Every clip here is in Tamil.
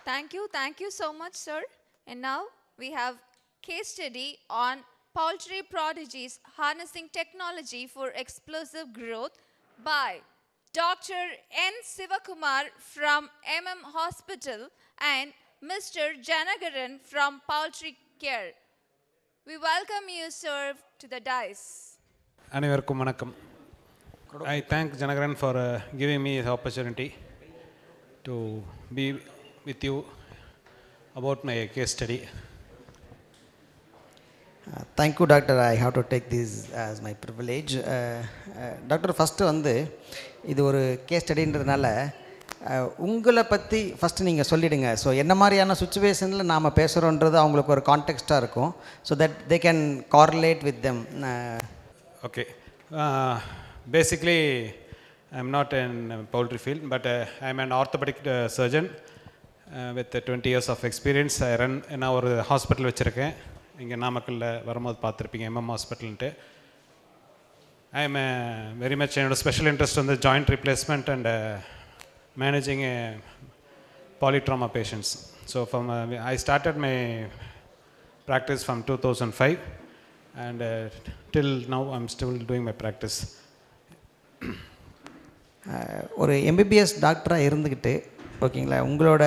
Thank you so much, sir. And now we have case study on poultry prodigies harnessing technology for explosive growth by Dr. N. Sivakumar from Hospital and Mr. Janagaran from Poultry Care. We welcome you, sir, to the dais. அனைவருக்கும் வணக்கம். I thank Janagaran for giving me the opportunity to be with you about my case study. Thank you, Doctor. I have to take this as my privilege. Doctor, first வந்து இது ஒரு கேஸ் ஸ்டடின்றதுனால உங்களை பற்றி ஃபஸ்ட்டு நீங்கள் சொல்லிவிடுங்க. ஸோ என்ன மாதிரியான சுச்சுவேஷனில் நாம் பேசுகிறோன்றது அவங்களுக்கு ஒரு கான்டெக்ஸ்டாக இருக்கும். So that they can கார்லேட் with them. Okay, basically I am not in poultry field, but I am an orthopedic surgeon with 20 years of experience. I run, நான் ஒரு ஹாஸ்பிட்டல் வச்சுருக்கேன். இங்கே நாமக்கல்லில் வரும்போது பார்த்துருப்பீங்க, ஹாஸ்பிட்டல்ன்ட்டு. ஐ எம் வெரி மச், என்னோட ஸ்பெஷல் இன்ட்ரெஸ்ட் வந்து joint replacement and managing polytrauma patients. So I started my practice from 2005 and till now I'm still doing my practice. ஒரு எம்பிபிஎஸ் டாக்டராக இருந்துக்கிட்டு ஓகேங்களா, உங்களோட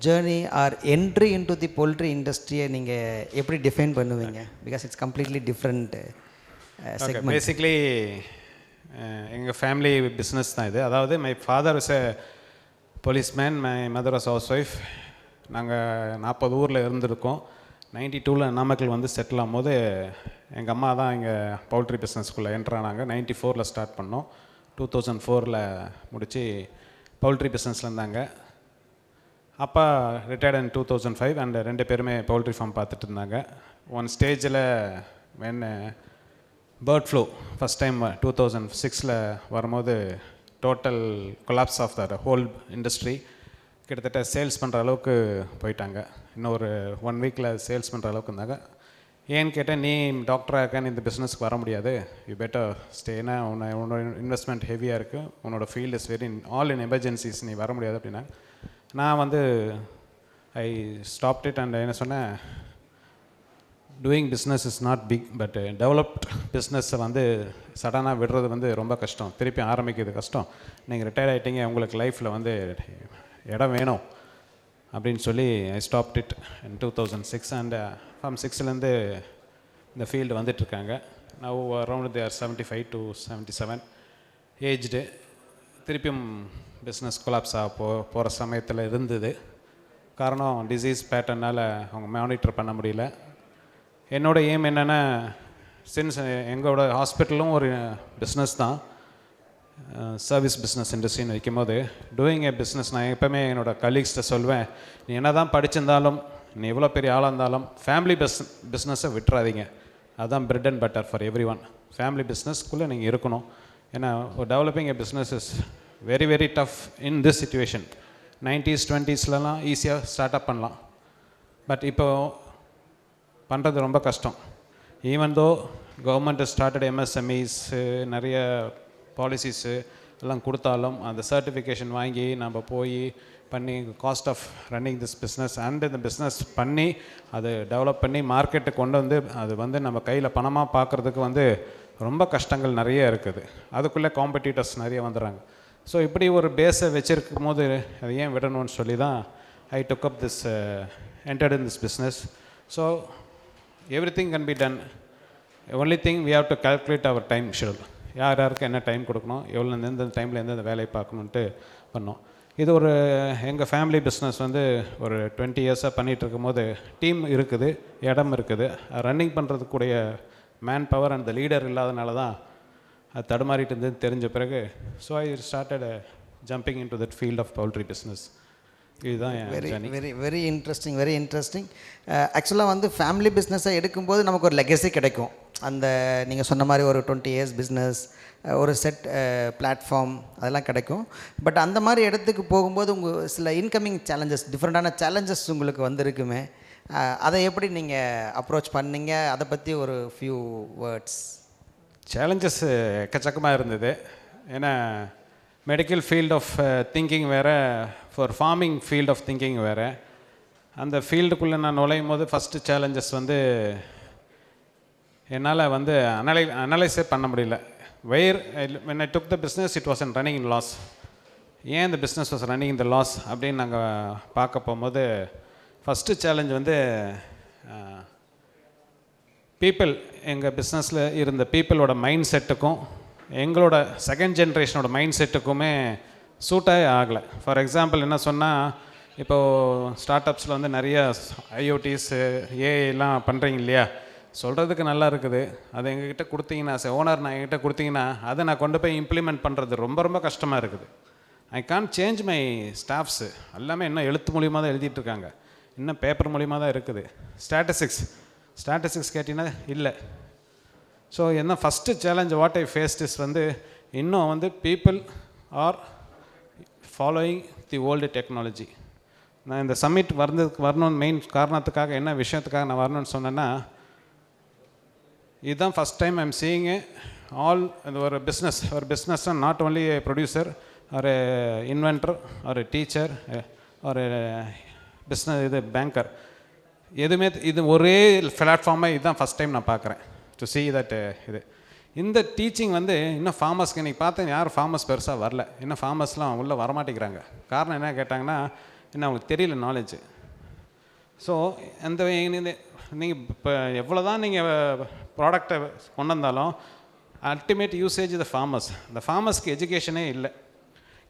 journey or entry into the poultry இண்டஸ்ட்ரியை நீங்கள் எப்படி டிஃபைன் பண்ணுவீங்க? Because it's completely different segment. Basically எங்கள் ஃபேமிலி பிஸ்னஸ் தான் இது. அதாவது my father is a policeman, my mother was housewife. நாங்கள் 40 ஊரில் இருந்திருக்கோம். 92 நாமக்கல் வந்து செட்டில் ஆகும்போது எங்கள் அம்மா தான் இங்கே பவுல்ட்ரி பிஸ்னஸ்க்குள்ளே என்ட்ரானாங்க. 94 ஸ்டார்ட் பண்ணோம், 2004 முடித்து பவுல்ட்ரி பிஸ்னஸில் இருந்தாங்க. அப்பா ரிட்டையர்ட் இன் 2005 அண்ட் 2 பேருமே பவுல்ட்ரி ஃபார்ம் பார்த்துட்டு இருந்தாங்க. ஒன் ஸ்டேஜில் when bird flu first time 2006 வரும்போது total collapse of the whole industry. கிட்டத்தட்ட சேல்ஸ் பண்ணுற அளவுக்கு போயிட்டாங்க. இன்னும் ஒரு 1 வீக்கில் சேல்ஸ் பண்ணுற அளவுக்கு இருந்தாங்க. ஏன்னு கேட்டால், நீ டாக்டராக இருக்க, இந்த பிஸ்னஸ்க்கு வர முடியாது, யூ பெட்டர் ஸ்டேனா, உன்னோட இன்வெஸ்ட்மெண்ட் ஹெவியாக இருக்குது, உன்னோட field is very all in emergencies, நீ வர முடியாது அப்படின்னா நான் வந்து ஐ ஸ்டாப்ட் இட் அண்ட் என்ன சொன்னேன், doing business is not big, but developed பிஸ்னஸை வந்து சடனாக விடுறது வந்து ரொம்ப கஷ்டம், திருப்பி ஆரம்பிக்கிறது கஷ்டம். நீங்கள் ரிட்டையர் ஆகிட்டீங்க, உங்களுக்கு லைஃப்பில் வந்து இடம் வேணும் அப்படின்னு சொல்லி ஐ stopped it in 2006 and from 6 இந்த ஃபீல்டு வந்துட்டுருக்காங்க. நான் around they are 75 to 77 aged. திருப்பியும் பிஸ்னஸ் கொலாப்ஸ் ஆக போகிற சமயத்தில் இருந்தது. காரணம் டிசீஸ் பேட்டர்னால் அவங்க மானிட்டர் பண்ண முடியல. என்னோடய எய்ம் என்னென்னா, சின்ஸ் எங்களோட ஹாஸ்பிட்டலும் ஒரு பிஸ்னஸ் தான், சர்வீஸ் பிஸ்னஸ் இண்டஸ்ட்ரின்னு வைக்கும் போது டூயிங் ஏ பிஸ்னஸ், நான் எப்போவுமே என்னோடய கலீக்ஸ்கிட்ட சொல்வேன், நீ என்ன தான் படிச்சிருந்தாலும், நீ எவ்வளோ பெரிய ஆளாக இருந்தாலும் ஃபேமிலி பிஸ்னஸை விட்டுறாதீங்க. அதுதான் bread and butter for everyone. Family பிஸ்னஸ்க்குள்ளே நீங்கள் இருக்கணும். ஏன்னா developing a business is very very tough in this situation. 90s 20sலாம் ஈஸியாக ஸ்டார்ட் அப் பண்ணலாம், பட் இப்போ பண்ணுறது ரொம்ப கஷ்டம். ஈவன் தோ கவர்மெண்ட் ஸ்டார்டட் எம்எஸ்எம்இஸு நிறைய பாலிசிஸு எல்லாம் கொடுத்தாலும் அந்த சர்டிஃபிகேஷன் வாங்கி நம்ம போய் பண்ணி cost of running this business and இந்த பிஸ்னஸ் பண்ணி அது டெவலப் பண்ணி மார்க்கெட்டை கொண்டு வந்து அது வந்து நம்ம கையில் பணமாக பார்க்குறதுக்கு வந்து ரொம்ப கஷ்டங்கள் நிறைய இருக்குது. அதுக்குள்ளே காம்படிட்டர்ஸ் நிறைய வந்துடுறாங்க. ஸோ இப்படி ஒரு பேஸை வச்சுருக்கும் போது அதை ஏன் விடணும்னு சொல்லி தான் I took up this entered in this business. So everything can be done. Only thing we have to calculate our time schedule. யாருக்கு என்ன டைம் கொடுக்கணும், எவ்வளோ எந்த டைமில் எந்தெந்த வேலையை பார்க்கணுன்ட்டு பண்ணோம். இது ஒரு எங்கள் ஃபேமிலி பிஸ்னஸ் வந்து ஒரு 20 இயர்ஸாக பண்ணிகிட்டு இருக்கும்போது டீம் இருக்குது, இடம் இருக்குது, ரன்னிங் பண்ணுறதுக்குடைய manpower and the leader இல்லாதனால தான் அது தடுமாறிட்டு இருந்தது தெரிஞ்ச பிறகு. So I started jumping into that field of poultry business. இதுதான் வெரி இன்ட்ரெஸ்டிங். ஆக்சுவலாக வந்து ஃபேமிலி பிஸ்னஸை எடுக்கும்போது நமக்கு ஒரு லெகசி கிடைக்கும். அந்த நீங்கள் சொன்ன மாதிரி ஒரு 20 இயர்ஸ் பிஸ்னஸ், ஒரு செட் பிளாட்ஃபார்ம் அதெல்லாம் கிடைக்கும். பட் அந்த மாதிரி இடத்துக்கு போகும்போது உங்கள் சில இன்கமிங் சேலஞ்சஸ், டிஃப்ரெண்ட்டான சேலஞ்சஸ் உங்களுக்கு வந்திருக்குமே, அதை எப்படி நீங்கள் அப்ரோச் பண்ணீங்க? அதை பற்றி ஒரு ஃபியூ வேர்ட்ஸ். சேலஞ்சஸ் எக்கச்சக்கமாக இருந்தது. ஏன்னா மெடிக்கல் ஃபீல்ட் ஆஃப் திங்கிங் வேறு, for farming field of thinking வேறு. அந்த ஃபீல்டுக்குள்ளே நான் நுழையும் போது ஃபஸ்ட்டு சேலஞ்சஸ் வந்து என்னால் வந்து அனலைஸே பண்ண முடியல. when I took the business it wasn't running in loss. ஏன் இந்த பிஸ்னஸ் வாஸ் ரன்னிங் இந்த லாஸ் அப்படின்னு நாங்கள் பார்க்க போகும்போது ஃபஸ்ட்டு சேலஞ்ச் வந்து பீப்புள், எங்கள் பிஸ்னஸில் இருந்த பீப்புளோட மைண்ட் செட்டுக்கும் எங்களோட செகண்ட் ஜென்ரேஷனோட மைண்ட் செட்டுக்குமே சூட்டாகவே ஆகலை. ஃபார் எக்ஸாம்பிள் என்ன சொன்னால், இப்போது ஸ்டார்ட் அப்ஸில் வந்து நிறைய ஐஓடிஸ் ஏஐலாம் பண்ணுறீங்க இல்லையா, சொல்கிறதுக்கு நல்லா இருக்குது. அது எங்ககிட்ட கொடுத்தீங்கன்னா, ஓனர் நான் எங்கிட்ட கொடுத்தீங்கன்னா அதை நான் கொண்டு போய் இம்ப்ளிமெண்ட் பண்ணுறது ரொம்ப ரொம்ப கஷ்டமாக இருக்குது. I can't change my staffs, எல்லாமே இன்னும் எழுத்து மூலியமாக தான் எழுதிட்டுருக்காங்க, இன்னும் பேப்பர் மூலியமாக தான் இருக்குது. ஸ்டாட்டிஸ்டிக்ஸ் கேட்டிங்கன்னா இல்லை. ஸோ என்ன first challenge what I faced is வந்து இன்னும் வந்து people are following the old technology. நான் இந்த சம்மிட் வரணும்னு மெயின் காரணத்துக்காக, என்ன விஷயத்துக்காக நான் வரணும்னு சொன்னேன்னா, இதுதான் first time I am seeing all ஒரு பிஸ்னஸ்னால் நாட் ஓன்லி ஏ ப்ரொடியூசர் ஒரு இன்வென்டர் ஒரு டீச்சர் ஒரு பேங்கர், எதுவுமே இது ஒரே பிளாட்ஃபார்மாக இதுதான் ஃபஸ்ட் டைம் நான் பார்க்குறேன் டு see that இந்த டீச்சிங் வந்து இன்னும் ஃபார்மர்ஸ்க்கு இன்றைக்கி பார்த்தேன், யாரும் ஃபார்மர்ஸ் பெருசாக வரல, இன்னும் ஃபார்மர்ஸ்லாம் உள்ளே வரமாட்டேங்கிறாங்க. காரணம் என்ன கேட்டாங்கன்னா, இன்னும் அவங்களுக்கு தெரியல நாலேஜ். ஸோ அந்த நீங்கள் இப்போ எவ்வளோ தான் நீங்கள் ப்ராடக்டை கொண்டு வந்தாலும் அல்டிமேட் யூசேஜ் த ஃபார்மர்ஸ். இந்த ஃபார்மர்ஸ்க்கு எஜுகேஷனே இல்லை.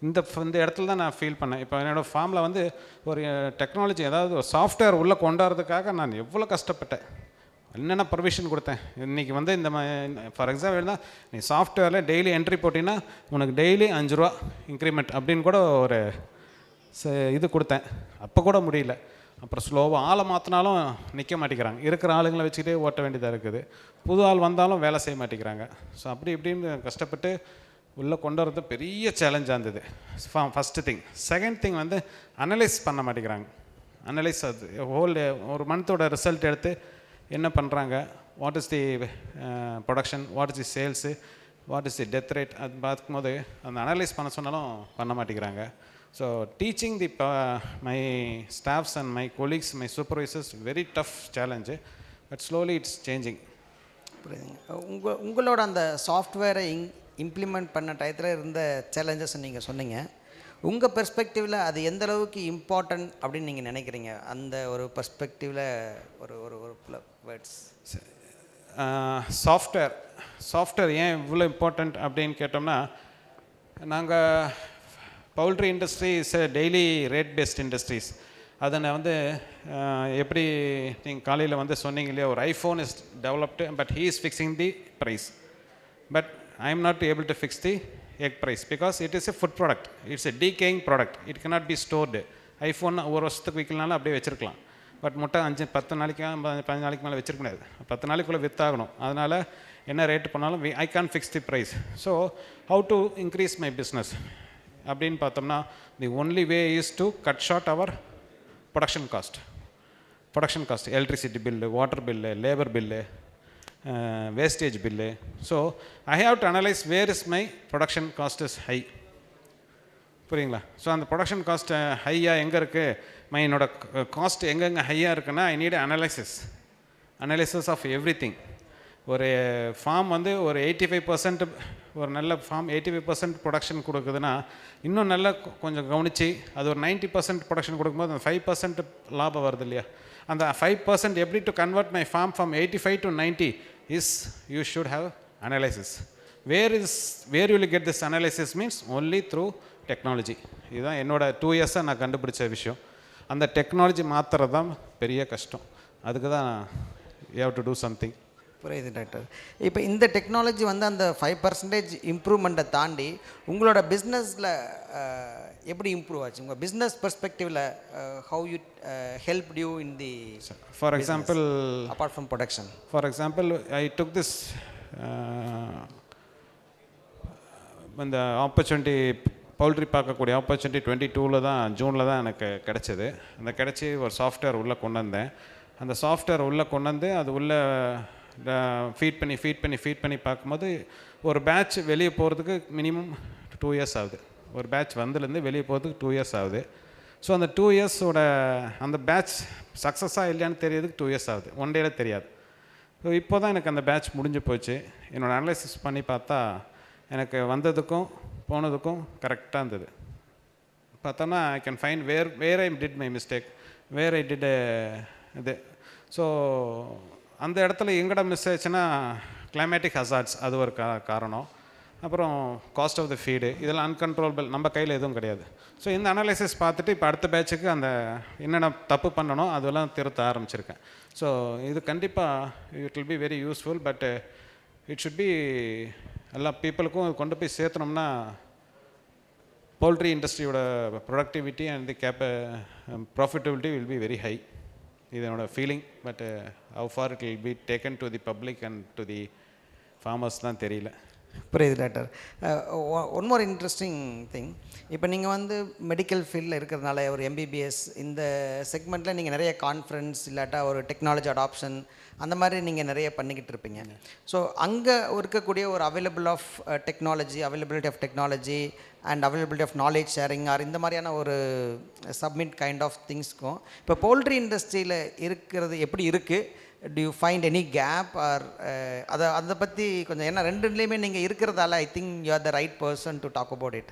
இந்த இடத்துல தான் நான் ஃபீல் பண்ணேன். இப்போ என்னோடய ஃபார்மில் வந்து ஒரு டெக்னாலஜி, அதாவது ஒரு சாஃப்ட்வேர் உள்ளே கொண்டாடுறதுக்காக நான் எவ்வளோ கஷ்டப்பட்டேன், என்னென்ன ப்ரொவிஷன் கொடுத்தேன். இன்றைக்கி வந்து இந்த ஃபார் எக்ஸாம்பிள் இருந்தால் நீ சாஃப்ட்வேரில் டெய்லி என்ட்ரி போட்டிங்கன்னா உனக்கு டெய்லி 5 ரூபா இன்க்ரிமெண்ட் அப்படின்னு கூட ஒரு இது கொடுத்தேன். அப்போ கூட முடியல. அப்புறம் ஸ்லோவாக ஆளை மாற்றினாலும் நிற்க மாட்டேங்கிறாங்க, இருக்கிற ஆளுங்களை வச்சுக்கிட்டே ஓட்ட வேண்டியதாக இருக்குது. புது ஆள் வந்தாலும் வேலை செய்ய மாட்டேங்கிறாங்க. ஸோ அப்படி இப்படின்னு கஷ்டப்பட்டு உள்ளே கொண்டு வரது பெரிய சேலஞ்சாக இருந்தது. First thing. செகண்ட் திங் வந்து அனலைஸ் பண்ண மாட்டேங்கிறாங்க. அனலைஸ் அது ஒரு மந்த்தோட ரிசல்ட் எடுத்து என்ன பண்ணுறாங்க, what is the production, what is the sales, what is the death rate, அது பார்க்கும்போது அந்த அனலைஸ் பண்ண சொன்னாலும் பண்ண மாட்டேங்கிறாங்க. So teaching my staffs and my colleagues, my supervisors very tough challenge, but slowly it's changing. உங்களோட அந்த சாஃப்ட்வேரை இம்ப்ளிமெண்ட் பண்ண டயத்தில் இருந்த சேலஞ்சஸ் நீங்கள் சொன்னீங்க. உங்கள் பெர்ஸ்பெக்டிவில் அது எந்த அளவுக்கு இம்பார்ட்டன்ட் அப்படின்னு நீங்கள் நினைக்கிறீங்க? அந்த ஒரு பெர்ஸ்பெக்டிவில் ஒரு ஒரு வேர்ட்ஸ். சாஃப்ட்வேர் ஏன் இவ்வளோ இம்பார்ட்டண்ட் அப்படின்னு கேட்டோம்னா, நாங்கள் poultry industry is daily rate paste industries. அதை நான் வந்து எப்படி நீங்கள் காலையில் வந்து சொன்னீங்க இல்லையா, ஒரு iPhone is developed but he is fixing the price, but I am not able to fix the egg price because it is a food product, it's a decaying product, it cannot be stored. IPhone ஒரு வருஷத்துக்கு விற்கலனாலும் அப்படியே வச்சுருக்கலாம், பட் முட்டை 5-10 நாளைக்கு 15 நாளைக்கு மேலே வச்சுருக்க முடியாது, 10 நாளைக்குள்ளே விற்றாகணும். அதனால் என்ன ரேட்டு பண்ணாலும் I can fix the price. So how to increase my business அப்படின்னு பார்த்தோம்னா, the only way is to cut short our production cost, electricity bill, water bill, labour bill, wastage bill. So I have to analyse where is my production cost is high. புரியுங்களா? ஸோ அந்த ப்ரொடக்ஷன் காஸ்ட் ஹையாக எங்கே இருக்குது, என்னோட காஸ்ட் எங்கெங்கே ஹையாக இருக்குன்னா, I need analysis of every thing. ஒரு ஃபார்ம் வந்து ஒரு 85% ஒரு நல்ல ஃபார்ம் 85% ப்ரொடக்ஷன் கொடுக்குதுன்னா, இன்னும் நல்லா கொஞ்சம் கவனித்து அது ஒரு 90% ப்ரொடக்ஷன் கொடுக்கும்போது அந்த 5% லாபம் வருது இல்லையா, அந்த 5% எப்படி to convert my farm from 85 to 90 is you should have analysis. Where you will get this analysis means only through technology. இதுதான் என்னோட 2 இயர்ஸாக நான் கண்டுபிடிச்ச விஷயம். அந்த டெக்னாலஜி மாற்றுறது தான் பெரிய கஷ்டம். அதுக்கு தான் you have to do something. புரியுது டாக்டர். இப்போ இந்த டெக்னாலஜி வந்து அந்த 5% இம்ப்ரூவ்மெண்ட்டை தாண்டி உங்களோட பிஸ்னஸில் எப்படி இம்ப்ரூவ் ஆச்சு? உங்கள் பிஸ்னஸ் பெர்ஸ்பெக்டிவில் how you help you in the, for example apart from production, for example I took this இந்த ஆப்பர்ச்சுனிட்டி, பவுல்ட்ரி பார்க்கக்கூடிய ஆப்பர்ச்சுனிட்டி 22 தான், ஜூனில் தான் எனக்கு கிடச்சிது. அந்த கிடச்சி ஒரு சாஃப்ட்வேர் உள்ளே கொண்டு வந்தேன். அந்த சாஃப்ட்வேர் உள்ளே கொண்டு வந்து அது உள்ளே ஃபீட் பண்ணி பார்க்கும்போது ஒரு பேட்ச் வெளியே போகிறதுக்கு மினிமம் 2 இயர்ஸ் ஆகுது. ஒரு பேட்ச் வந்துலேருந்து வெளியே போகிறதுக்கு 2 இயர்ஸ் ஆகுது. ஸோ அந்த 2 இயர்ஸோட அந்த பேட்ச் சக்ஸஸாக இல்லையான்னு தெரியறதுக்கு 2 இயர்ஸ் ஆகுது, ஒன் டேல தெரியாது. ஸோ இப்போ தான் எனக்கு அந்த பேட்ச் முடிஞ்சு போச்சு. என்னோடய அனலைசிஸ் பண்ணி பார்த்தா எனக்கு வந்ததுக்கும் போனதுக்கும் கரெக்டாக இருந்தது. பார்த்தோன்னா I can find where I did my mistake, where I did இது. ஸோ அந்த இடத்துல எங்கட மிஸ் ஆச்சுன்னா கிளைமேட்டிக் ஹசார்ட்ஸ், அது ஒரு காரணம். அப்புறம் காஸ்ட் ஆஃப் த ஃபீடு, இதெல்லாம் அன்கண்ட்ரோலபிள், நம்ம கையில் எதுவும் கிடையாது. ஸோ இந்த அனாலிசிஸ் பார்த்துட்டு இப்போ அடுத்த பேட்சுக்கு அந்த என்னென்ன தப்பு பண்ணணும் அதெல்லாம் திருத்த ஆரம்பிச்சிருக்கேன். ஸோ இது கண்டிப்பாக it will be very useful. But it should be எல்லா பீப்புளுக்கும் கொண்டு போய் சேர்த்தனோம்னா போல்ட்ரி இண்டஸ்ட்ரியோட productivity and the profitability will be very high. இது என்னோட feeling. But how far it will be taken to the public and to the farmers தான் தெரியல. புரியுது doctor. One more interesting thing, இப்போ நீங்கள் வந்து மெடிக்கல் ஃபீல்டில் இருக்கிறதுனால ஒரு எம்பிபிஎஸ் இந்த செக்மெண்ட்டில் நீங்கள் நிறைய கான்ஃபரன்ஸ் இல்லாட்டா ஒரு டெக்னாலஜி அடாப்ஷன் அந்த மாதிரி நீங்கள் நிறைய பண்ணிக்கிட்டு இருப்பீங்க. ஸோ அங்கே இருக்கக்கூடிய ஒரு availability of technology and availability of knowledge sharing or இந்த மாதிரியான ஒரு சப்மிட் கைண்ட் ஆஃப் திங்ஸ்க்கும் இப்போ போல்ட்ரி இண்டஸ்ட்ரியில் இருக்கிறது எப்படி இருக்குது? Do you find any gap or அதை பற்றி கொஞ்சம், ஏன்னா ரெண்டுலேயுமே நீங்கள் இருக்கிறதால I think you are the right person to talk about it.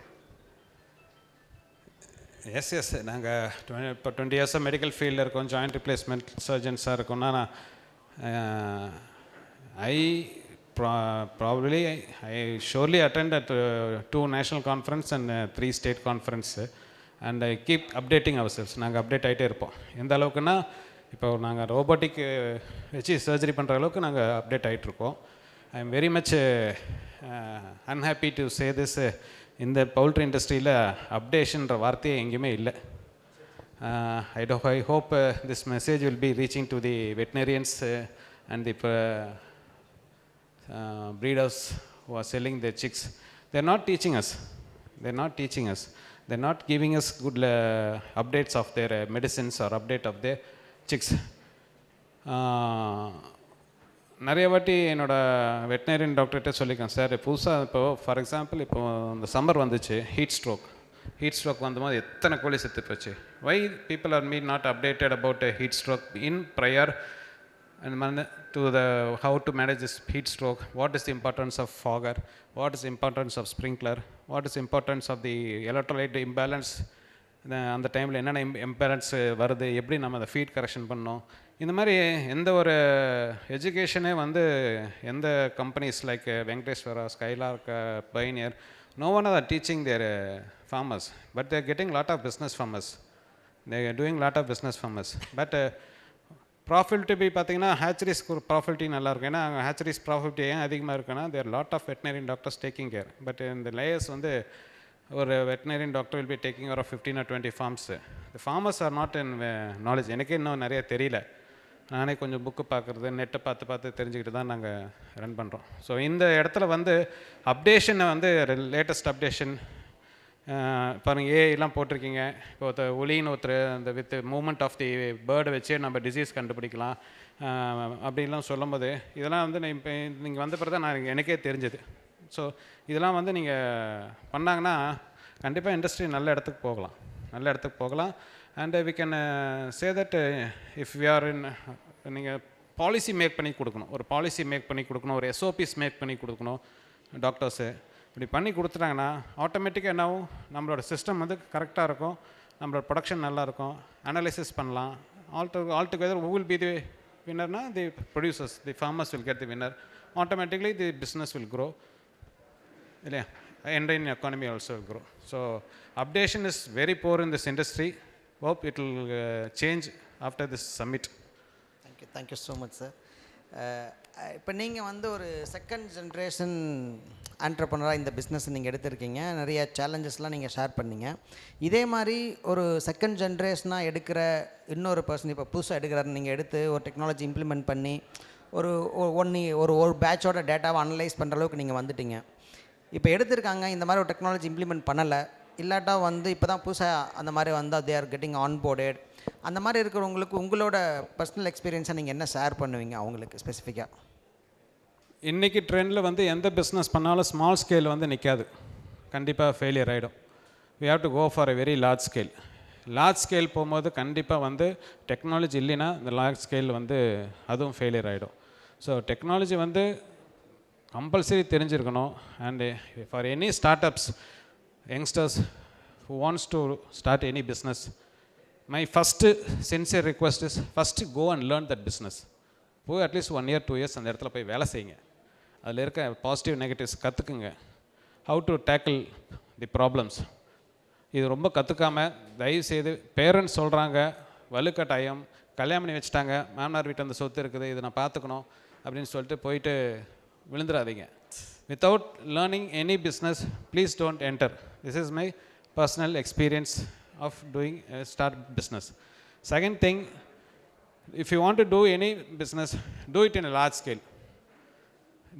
Yes நாங்கள் இப்போ 20 இயர்ஸாக மெடிக்கல் ஃபீல்டில் இருக்கோம், ஜாயிண்ட் ரிப்ளேஸ்மெண்ட் சர்ஜன்ஸாக இருக்கோம்னா நான் I surely attend at 2 national conference and 3 state conference and I keep updating ourselves. நாங்கள் அப்டேட் ஆகிட்டே இருப்போம். எந்த அளவுக்குன்னா இப்போ நாங்கள் ரோபோட்டிக் வச்சு சர்ஜரி பண்ணுற அளவுக்கு நாங்கள் அப்டேட் ஆகிட்ருக்கோம். I am very much unhappy to say this. இந்த பவுல்ட்ரி இண்டஸ்ட்ரியில் அப்டேஷன்ற வார்த்தையே எங்கேயுமே இல்லை. I hope this message will be reaching to the veterinarians and the breeders who are selling their chicks. They are not teaching us. They're not giving us good updates of their medicines or update of their chicks. நிறைய வாட்டி என்னோடய வெட்டினரியன் டாக்டர்கிட்ட சொல்லியிருக்கேன், சார் புதுசாக இப்போது ஃபார் எக்ஸாம்பிள் இப்போது இந்த சம்மர் வந்துச்சு, ஹீட் ஸ்ட்ரோக் வந்தபோது எத்தனை கோழி செத்து போச்சு. Why people are not updated about heat stroke in prior and to the how to manage this heat stroke, what is the importance of fogger, what is the importance of sprinkler, what is the importance of the electrolyte imbalance, அந்த டைமில் என்னென்ன இம்பேலன்ஸ் வருது, எப்படி நம்ம அதை ஃபீட் கரெக்ஷன் பண்ணோம். இந்த மாதிரி எந்த ஒரு எஜுகேஷனே வந்து எந்த companies like Venkateswara, Skylark, Pioneer, no one are teaching their farmers, but they are getting lot of business from us. They are doing lot of business from us. But profitability பார்த்தீங்கன்னா ஹேச்சரிஸ்க்கு ஒரு ப்ராஃபிட்டி நல்லாயிருக்கும். ஏன்னா அங்கே ஹேச்சரிஸ் ப்ராஃபிட்டி ஏன் அதிகமாக இருக்குன்னா there lot of veterinarian doctors taking care. But இந்த லேயர்ஸ் வந்து ஒரு veterinarian doctor will be taking over 15 or 20 farms. The farmers are not in knowledge. எனக்கே இன்னும் நிறைய தெரியல. நானே கொஞ்சம் புக்கு பார்க்குறது, நெட்டை பார்த்து தெரிஞ்சுக்கிட்டு தான் நாங்கள் ரன் பண்ணுறோம். ஸோ இந்த இடத்துல வந்து அப்டேஷனை வந்து லேட்டஸ்ட் அப்டேஷன் பாருங்கள், ஏஐலாம் போட்டிருக்கீங்க. இப்போ ஒலின்னு அந்த வித் மூமெண்ட் ஆஃப் தி பேர்டை வச்சே நம்ம டிசீஸ் கண்டுபிடிக்கலாம் அப்படின்லாம் சொல்லும்போது இதெல்லாம் வந்து இப்போ நீங்கள் வந்த பிறகு தான் எனக்கே தெரிஞ்சது. ஸோ இதெல்லாம் வந்து நீங்கள் பண்ணாங்கன்னா கண்டிப்பாக இண்டஸ்ட்ரி நல்ல இடத்துக்கு போகலாம். And we can say that if we are in, நீங்கள் பாலிசி மேக் பண்ணி கொடுக்கணும், ஒரு எஸ்ஓபிஸ் மேக் பண்ணி கொடுக்கணும் டாக்டர்ஸு. இப்படி பண்ணி கொடுத்துட்டாங்கன்னா ஆட்டோமேட்டிக்காக என்ன ஆகும், நம்மளோட சிஸ்டம் வந்து கரெக்டாக இருக்கும், நம்மளோட ப்ரொடக்ஷன் நல்லாயிருக்கும், அனலைசிஸ் பண்ணலாம். All together who will be the winner? The producers, the farmers will get the winner. Automatically the business will grow. இல்லையா, Indian economy also will grow. So updation is very poor in this industry. Hope it will change after this summit. Thank you so much, sir. இப்போ நீங்கள் வந்து ஒரு செகண்ட் ஜென்ரேஷன் ஆண்டர்ப்ரனராக இந்த பிஸ்னஸ் நீங்கள் எடுத்திருக்கீங்க, நிறைய சேலஞ்சஸ்லாம் நீங்கள் ஷேர் பண்ணீங்க. இதே மாதிரி ஒரு செகண்ட் ஜென்ரேஷனாக எடுக்கிற இன்னொரு பர்சன் இப்போ புதுசாக எடுக்கிறாரு, நீங்கள் எடுத்து ஒரு டெக்னாலஜி இம்ப்ளிமெண்ட் பண்ணி ஒரு பேட்சோட டேட்டாவை அனலைஸ் பண்ணுற அளவுக்கு நீங்கள் வந்துட்டீங்க. இப்போ எடுத்திருக்காங்க, இந்த மாதிரி ஒரு டெக்னாலஜி இம்ப்ளிமெண்ட் பண்ணலை, இல்லாட்டா வந்து இப்போ தான் புதுசாக அந்த மாதிரி வந்தால் தே ஆர் கெட்டிங் ஆன்போர்டட். அந்த மாதிரி இருக்கிறவங்களுக்கு உங்களோட பர்சனல் எக்ஸ்பீரியன்ஸை நீங்கள் என்ன ஷேர் பண்ணுவீங்க அவங்களுக்கு ஸ்பெசிஃபிக்காக? இன்றைக்கி ட்ரெண்டில் வந்து எந்த பிஸ்னஸ் பண்ணாலும் ஸ்மால் ஸ்கேல் வந்து நிற்காது, கண்டிப்பாக ஃபெயிலியர் ஆகிடும். We have to go for a very large scale. Large scale போகும்போது கண்டிப்பாக வந்து டெக்னாலஜி இல்லைன்னா இந்த லார்ஜ் ஸ்கேல் வந்து அதுவும் ஃபெயிலியர் ஆகிடும். ஸோ டெக்னாலஜி வந்து கம்பல்சரி தெரிஞ்சிருக்கணும். And for any start ups youngsters who wants to start any business, my first sincere request is first go and learn that business. போய் அட்லீஸ்ட் 1 year 2 years அந்த இடத்துல போய் வேலை செய்யுங்க. அதில் இருக்க பாசிட்டிவ் நெகட்டிவ்ஸ் கற்றுக்குங்க. How to tackle the problems. இது ரொம்ப கற்றுக்காமல் தயவுசெய்து பேரண்ட்ஸ் சொல்கிறாங்க வலுக்கட்டாயம் கல்யாணம் பண்ணி வச்சுட்டாங்க, மாமனார் வீட்டு அந்த சொத்து இருக்குது, இதை நான் பார்த்துக்கணும் அப்படின்னு சொல்லிட்டு போயிட்டு விழுந்துடாதீங்க. Without learning any business please don't enter. This is my personal experience of doing start business. Second thing, if you want to do any business, do it in a large scale.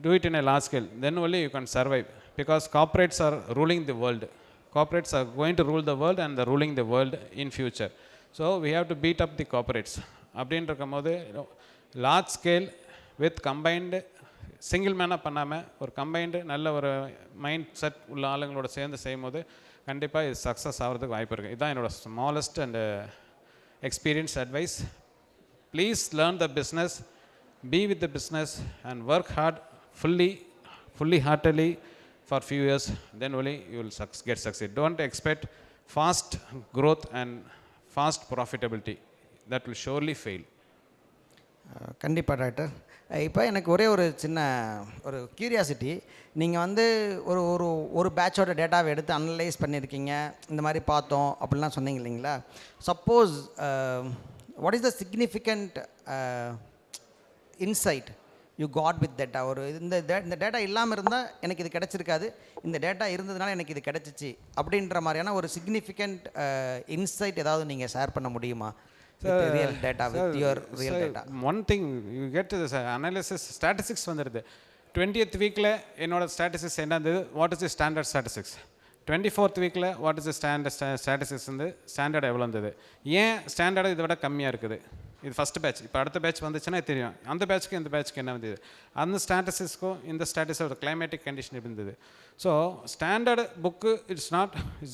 Do it in a large scale, then only you can survive, because corporates are ruling the world. Corporates are going to rule the world and they're ruling the world in future. So we have to beat up the corporates. அப்படின்ற இருக்கும்போது large scale with combined single மேனாக பண்ணாமல் ஒரு கம்பைன்டு நல்ல ஒரு மைண்ட் செட் உள்ள ஆளுங்களோட சேர்ந்து செய்யும் போது கண்டிப்பாக இது சக்ஸஸ் ஆகிறதுக்கு வாய்ப்பு இருக்குது. இதுதான் என்னோடய smallest and experience advice. Please learn the business, be with the business and work hard fully heartily for few years, then only you will get succeed. Don't expect fast growth and fast profitability. That will surely fail. கண்டிப்பாக டாக்டர். இப்போ எனக்கு ஒரே ஒரு சின்ன ஒரு கியூரியாசிட்டி. நீங்கள் வந்து ஒரு ஒரு ஒரு பேட்சோட டேட்டாவை எடுத்து அனலைஸ் பண்ணியிருக்கீங்க, இந்த மாதிரி பார்த்தோம் அப்படிலாம் சொன்னீங்க இல்லைங்களா? Suppose what is the significant insight you got with data? ஒரு இந்த டேட்டா இல்லாமல் இருந்தால் எனக்கு இது கிடச்சிருக்காது, இந்த டேட்டா இருந்ததுனால எனக்கு இது கிடச்சிச்சு அப்படின்ற மாதிரியான ஒரு சிக்னிஃபிகண்ட் இன்சைட் ஏதாவது நீங்கள் ஷேர் பண்ண முடியுமா? Real data with your real data. One thing you get to this analysis, statistics வந்துடுது. 20th வீக்கில் என்னோட ஸ்டாட்டிஸ்டிக்ஸ் என்ன இருந்தது, what is the standard statistics. 24th வீக்கில் வாட் இஸ் தி ஸ்டாட்டிஸ்டிக்ஸ் வந்து ஸ்டாண்டர்ட் எவ்வளோ இருந்தது, ஏன் ஸ்டாண்டர்டு இதை விட கம்மியாக இருக்குது. இது ஃபஸ்ட் பேட்ச். இப்போ அடுத்த பேட்ச் வந்துச்சுன்னா தெரியும் அந்த பேட்ச்க்கு இந்த பேட்ச்க்கு என்ன வந்தது, அந்த ஸ்டாட்டிஸ்டிக்ஸ்க்கும் இந்த ஸ்டாட்டிஸ்டிக்ஸோட கிளைமேட்டிக் கண்டிஷன் எப்படி இருந்தது. So standard book it's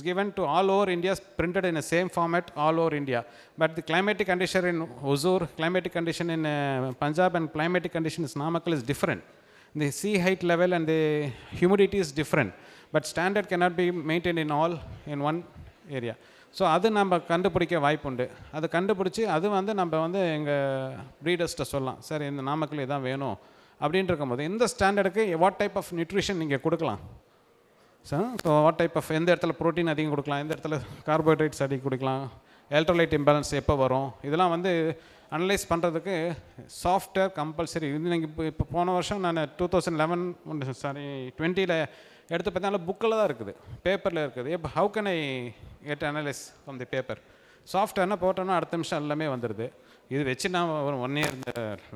given to all over India, printed in the same format all over India, but the climatic condition in Hosur, climatic condition in Punjab and climatic condition in Namakkal is different. The sea height level and the humidity is different, but standard cannot be maintained in one area. So அது நம்ம கண்டுபிடிக்க வாய்ப்புண்டு. அது கண்டுபிடிச்சி அது வந்து நம்ம வந்து எங்கள் ப்ரீடர்ஸ்ட்டை சொல்லலாம், சார் இந்த நாமக்கல் இதான் வேணும் அப்படின்ட்டு இருக்கும்போது இந்த ஸ்டாண்டர்டுக்கு வாட் டைப் ஆஃப் நியூட்ரிஷன் நீங்கள் கொடுக்கலாம் sir. So what type of எந்த இடத்துல ப்ரோட்டீன் அதிகம் கொடுக்கலாம், எந்த இடத்துல கார்போஹைட்ரேட்ஸ் அதிகம் கொடுக்கலாம், எலக்ட்ரோலைட் இம்பேலன்ஸ் எப்போ வரும், இதெல்லாம் வந்து அனலைஸ் பண்ணுறதுக்கு சாஃப்ட்வேர் கம்பல்சரி. இது நீங்கள் இப்போ போன வருஷம் நான் 2020 எடுத்து பார்த்தாலும் புக்கில் தான் இருக்குது, பேப்பரில் இருக்குது. இப்போ how can I get analyse from the paper? சாஃப்ட்வேர்னால் போட்டோன்னா அடுத்த நிமிஷம் எல்லாமே வந்துடுது. இது வச்சு நான் ஒரு 1 year இந்த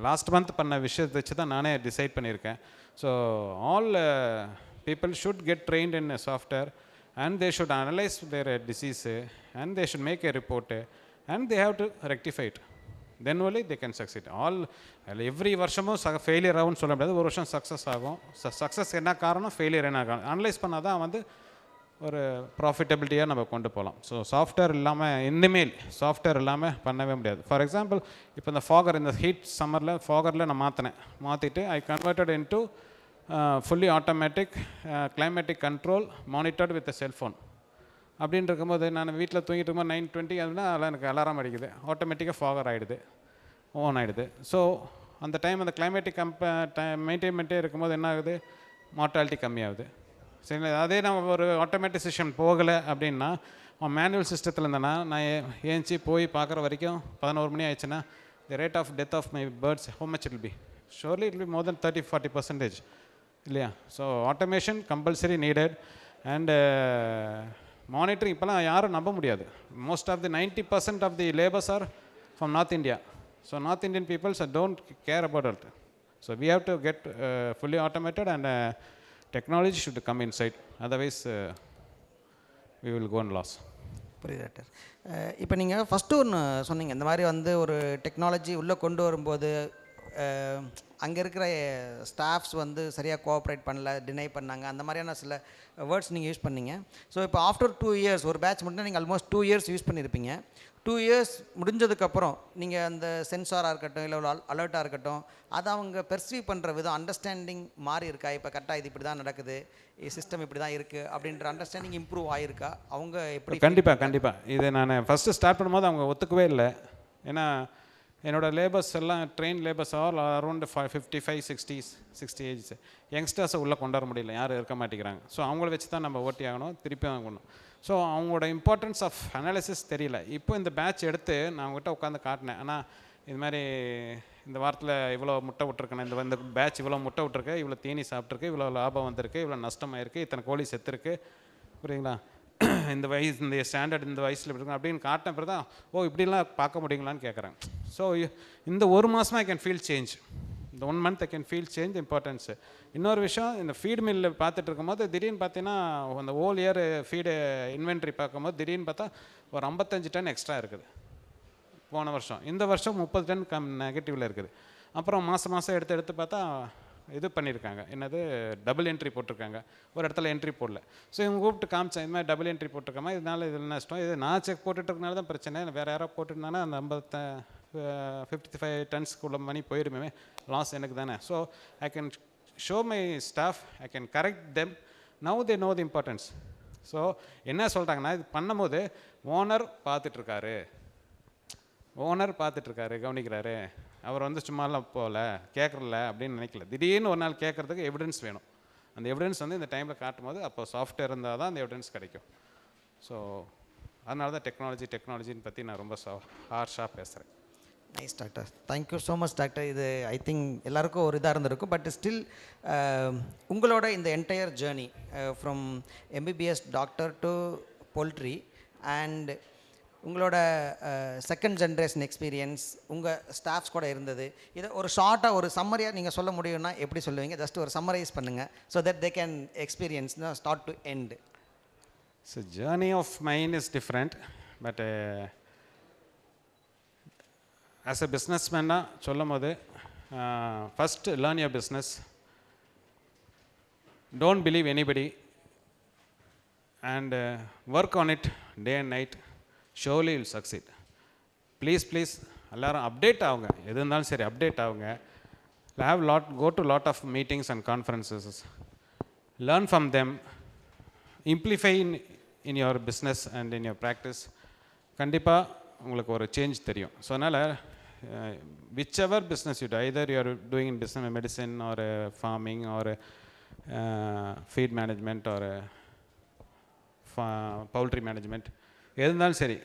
லாஸ்ட் மந்த் பண்ண விஷயத்தை வச்சு தான் நானே டிசைட் பண்ணியிருக்கேன். So all people should get trained in software and they should analyze their disease and they should make a report and they have to rectify it. Then only they can succeed. Every வருஷமும் ஃபெயிலியர் ஆகும்னு சொல்ல முடியாது, ஒரு வருஷம் சக்ஸஸ் ஆகும். சக்ஸஸ் என்ன காரணம், ஃபெயிலியர் என்ன காரணம், அனலைஸ் பண்ணால் தான் வந்து ஒரு ப்ராஃபிட்டபிலிட்டியாக நம்ம கொண்டு போகலாம். ஸோ சாஃப்ட்வேர் இல்லாமல் இனிமேல் சாஃப்ட்வேர் இல்லாமல் பண்ணவே முடியாது. ஃபார் எக்ஸாம்பிள் இப்போ இந்த ஃபாகர், இந்த ஹீட் சம்மரில் ஃபாகரில் நான் மாற்றிட்டு I converted into fully automatic climatic control monitored with a cell phone. அப்படின்னு இருக்கும்போது நான் வீட்டில் தூங்கிட்டு இருக்கும்போது 9:20 அதுனா அதெல்லாம் எனக்கு அலாரம் அடிக்குது, ஆட்டோமேட்டிக்காக ஃபாகர் ஆகிடுது, ஓன் ஆகிடுது. ஸோ அந்த டைம் அந்த கிளைமேட்டிக் மெயின்டைன்மெண்ட்டே இருக்கும்போது என்ன ஆகுது, மார்ட்டாலிட்டி கம்மியாகுது. சரிங்களா? அதே நம்ம ஒரு ஆட்டோமேட்டிக் சிஸ்டம் போகலை அப்படின்னா, மேனுவல் சிஸ்டத்தில் இருந்தேன்னா நான் ஏஞ்சி போய் பார்க்குற வரைக்கும் 11 மணி ஆயிடுச்சுன்னா the rate of death of my birds how much it will be? Surely it will be more than 30-40% இல்லையா? So automation compulsory needed. And monitoring இப்போலாம் யாரும் நம்ப முடியாது. Most of the 90% of the labours are from North India. So North Indian peoples don't care about it. So we have to get fully automated and technology should come inside, otherwise we will go and loss. புரியுது டாக்டர். இப்போ நீங்கள் ஃபஸ்ட்டு ஒன்று சொன்னீங்க, இந்த மாதிரி வந்து ஒரு டெக்னாலஜி உள்ளே கொண்டு வரும்போது அங்கே இருக்கிற ஸ்டாஃப்ஸ் வந்து சரியாக கோஆப்ரேட் பண்ணல, டினை பண்ணாங்க, அந்த மாதிரியான சில வேர்ட்ஸ் நீங்கள் யூஸ் பண்ணீங்க. ஸோ இப்போ ஆஃப்டர் 2 இயர்ஸ் ஒரு பேட்ச் மட்டும் நீங்கள் ஆல்மோஸ்ட் 2 இயர்ஸ் யூஸ் பண்ணியிருப்பீங்க. 2 இயர்ஸ் முடிஞ்சதுக்கப்புறம் நீங்கள் அந்த சென்சாராக இருக்கட்டும் இல்லை ஒரு அலர்ட்டாக இருக்கட்டும், அதை அவங்க பெர்சீவ் பண்ணுற விதம், அண்டர்ஸ்டாண்டிங் மாறி இருக்கா? இப்போ கரெக்டாக இது இப்படி தான் நடக்குது, சிஸ்டம் இப்படி தான் இருக்குது அப்படின்ற அண்டர்ஸ்டாண்டிங் இம்ப்ரூவ் ஆகிருக்கா? அவங்க எப்படி? கண்டிப்பாக இதை நான் ஃபஸ்ட்டு ஸ்டார்ட் பண்ணும்போது அவங்க ஒத்துக்கவே இல்லை. ஏன்னா என்னோடய லேபர்ஸ் எல்லாம் train labours are around 55-60 age யங்ஸ்டர்ஸை உள்ளே கொண்டு வர முடியல, யாரும் இருக்க மாட்டேங்கிறாங்க. ஸோ அவங்கள வச்சு தான் நம்ம ஓட்டி ஆகணும், திருப்பி ஆகணும். ஸோ அவங்களோட இம்பார்ட்டன்ஸ் ஆஃப் அனாலிசிஸ் தெரியல. இப்போ இந்த பேட்ச் எடுத்து நான் அவங்ககிட்ட உட்காந்து காட்டினேன். ஆனால் இது மாதிரி இந்த வாரத்தில் இவ்வளோ முட்டை விட்டுருக்கேன், இந்த பேட்ச் இவ்வளோ முட்டை விட்டுருக்கு, இவ்வளோ தீனி சாப்பிட்ருக்கு, இவ்வளோ லாபம் வந்திருக்கு, இவ்வளோ நஷ்டமாயிருக்கு, இத்தனை கோழி செத்துருக்கு, புரியுங்களா? இந்த வயசு, இந்த ஸ்டாண்டர்ட் இந்த வயசில் இப்படி இருக்கும் அப்படின்னு காட்டின பிறகு தான் ஓ இப்படிலாம் பார்க்க முடியுங்களான்னு கேட்குறாங்க. ஸோ இந்த ஒரு மாதமாக ஐ கேன் ஃபீல் சேஞ்ச், இந்த 1 month I can feel change importance. இன்னொரு விஷயம், இந்த ஃபீட் மில்லில் பார்த்துட்டு இருக்கும்போது திடீர்னு பார்த்தீங்கன்னா அந்த ஹோல் இயர் ஃபீடு இன்வென்ட்ரி பார்க்கும்போது திடீர்னு பார்த்தா ஒரு 55 டன் எக்ஸ்ட்ரா இருக்குது போன வருஷம். இந்த வருஷம் 30 டன் நெகட்டிவில் இருக்குது. அப்புறம் மாதம் எடுத்து பார்த்தா இது பண்ணியிருக்காங்க, என்னது டபுள் என்ட்ரி போட்டிருக்காங்க, ஒரு இடத்துல என்ட்ரி போடல. ஸோ இவங்க கூப்பிட்டு காமிச்சேன், இது மாதிரி டபுள் என்ட்ரி போட்டிருக்காமா, இதனால இதில் நஷ்டம், இது நான் செக் போட்டுட்டுருக்கனால தான் பிரச்சனை, வேறு யாரோ போட்டுருந்தானா அந்த 55 டன்ஸ்க்குள்ள மணி போயிடுமே, லாஸ் எனக்கு தானே. So I can show my staff, I can correct them, now they know the importance. So என்ன சொல்கிறாங்கன்னா, இது பண்ணும்போது ஓனர் பார்த்துட்ருக்காரு, கவனிக்கிறாரு, அவர் வந்து சும்மாலாம் போகல கேட்குறல அப்படின்னு நினைக்கல. திடீர்னு ஒரு நாள் கேட்குறதுக்கு எவிடன்ஸ் வேணும். அந்த எவிடன்ஸ் வந்து இந்த டைமில் காட்டும் போது அப்போ சாஃப்ட்வேர் இருந்தால் தான் அந்த எவிடன்ஸ் கிடைக்கும். ஸோ அதனால தான் டெக்னாலஜின்னு பற்றி நான் ரொம்ப ஹார்ஷாக பேசுகிறேன். Nice doctor, thank you so much doctor. இது ஐ திங்க் எல்லாருக்கும் ஒரு இதாக இருந்திருக்கும். பட் ஸ்டில் உங்களோட இந்த entire journey from MBBS doctor to poultry and உங்களோட செகண்ட் ஜென்ரேஷன் எக்ஸ்பீரியன்ஸ் உங்கள் ஸ்டாஃப்ஸ் கூட இருந்தது, இதை ஒரு ஷார்ட்டாக ஒரு சம்மரியாக நீங்கள் சொல்ல முடியும்னா எப்படி சொல்லுவீங்க? ஜஸ்ட் ஒரு சம்மரைஸ் பண்ணுங்கள், so that they can experience start to end. So journey of mine is different. But as a business மேனாக சொல்லும் போது first learn your business, don't believe anybody and work on it day and night, surely you'll succeed. Please எல்லாரும் அப்டேட் ஆகுங்க, எது இருந்தாலும் சரி அப்டேட் ஆகுங்க. go to lot of meetings and conferences, learn from them, amplify in your business and in your practice. கண்டிப்பாக உங்களுக்கு ஒரு சேஞ்ச் தெரியும். ஸோ அதனால் whichever business you do, either you are doing in business medicine or farming or feed management or poultry management, எது இருந்தாலும் சரி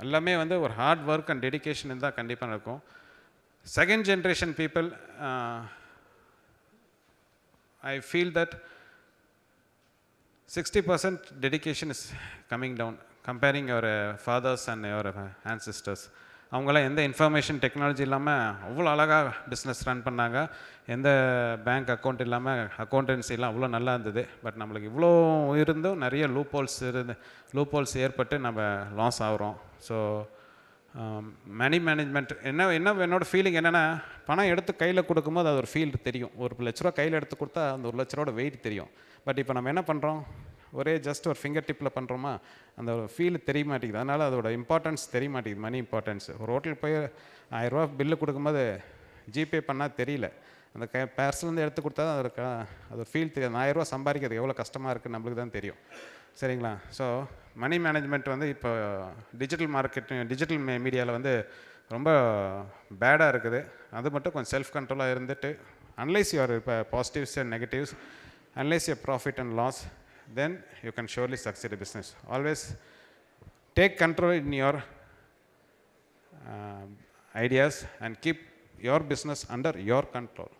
எல்லாமே வந்து ஒரு ஹார்ட் ஒர்க் அண்ட் டெடிக்கேஷன் இருந்தால் கண்டிப்பாக இருக்கும். Second generation people, I feel that 60% dedication is coming down comparing your fathers and your ancestors. அவங்களாம் எந்த இன்ஃபர்மேஷன் டெக்னாலஜி இல்லாமல் அவ்வளோ அழகாக பிஸ்னஸ் ரன் பண்ணாங்க, எந்த பேங்க் அக்கௌண்ட் இல்லாமல் அக்கௌண்டன்சிலாம் அவ்வளோ நல்லா இருந்தது. பட் நம்மளுக்கு இவ்வளோ இருந்தும் நிறைய லூப் ஹோல்ஸ் ஏற்பட்டு நம்ம லாஸ் ஆகிறோம். ஸோ மணி மேனேஜ்மெண்ட் என்னோடய ஃபீலிங் என்னென்னா, பணம் எடுத்து கையில் கொடுக்கும்போது அது ஒரு ஃபீல் தெரியும். ஒரு லட்ச ரூபா கையில் எடுத்து கொடுத்தா அந்த 1 லட்ச ரூபாவோட வெயிட் தெரியும். பட் இப்போ நம்ம என்ன பண்ணுறோம், ஒரே ஜஸ்ட் ஒரு ஃபிங்கர் டிப்பில் பண்ணுறோமா, அந்த ஒரு ஃபீல் தெரிய மாட்டேங்குது. அதனால் அதோட இம்பார்ட்டன்ஸ் தெரிய மாட்டேங்குது, மணி இம்பார்ட்டன்ஸ். ஒரு ஹோட்டலுக்கு போய் 1000 ரூபா பில்லு கொடுக்கும்போது ஜிபே பண்ணால் தெரியல, அந்த பேர்ஸ்லேருந்து எடுத்து கொடுத்தா தான் அது ஒரு ஃபீல் தெரியாது. 1000 ரூபா சம்பாதிக்கிறது எவ்வளோ கஷ்டமாக இருக்குது நம்மளுக்கு தான் தெரியும், சரிங்களா? ஸோ மணி மேனேஜ்மெண்ட் வந்து இப்போ டிஜிட்டல் மீடியாவில் வந்து ரொம்ப பேடாக இருக்குது. அது மட்டும் கொஞ்சம் செல்ஃப் கண்ட்ரோலாக இருந்துட்டு, அனலைஸ் யுவர் இப்போ positives and negatives, analyse your profit and loss, then you can surely succeed in business. Always take control in your ideas and keep your business under your control.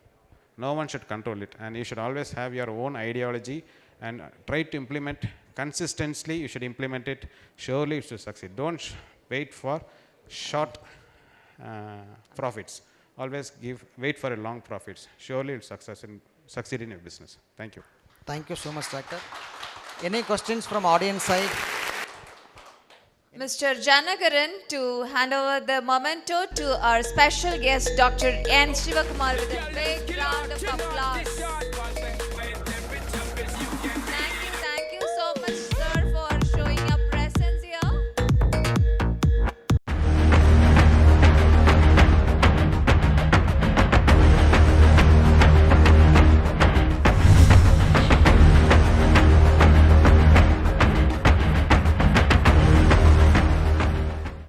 No one should control it, and you should always have your own ideology and try to implement consistently. You should implement it, surely you should succeed. Don't wait for short profits. Always wait for a long profits. Surely you'll succeed in your business. Thank you. Thank you so much, Doctor. Any questions from audience side? Mr. Janagaran to hand over the memento to our special guest, Dr. N. Shivakumar, with a big round of applause.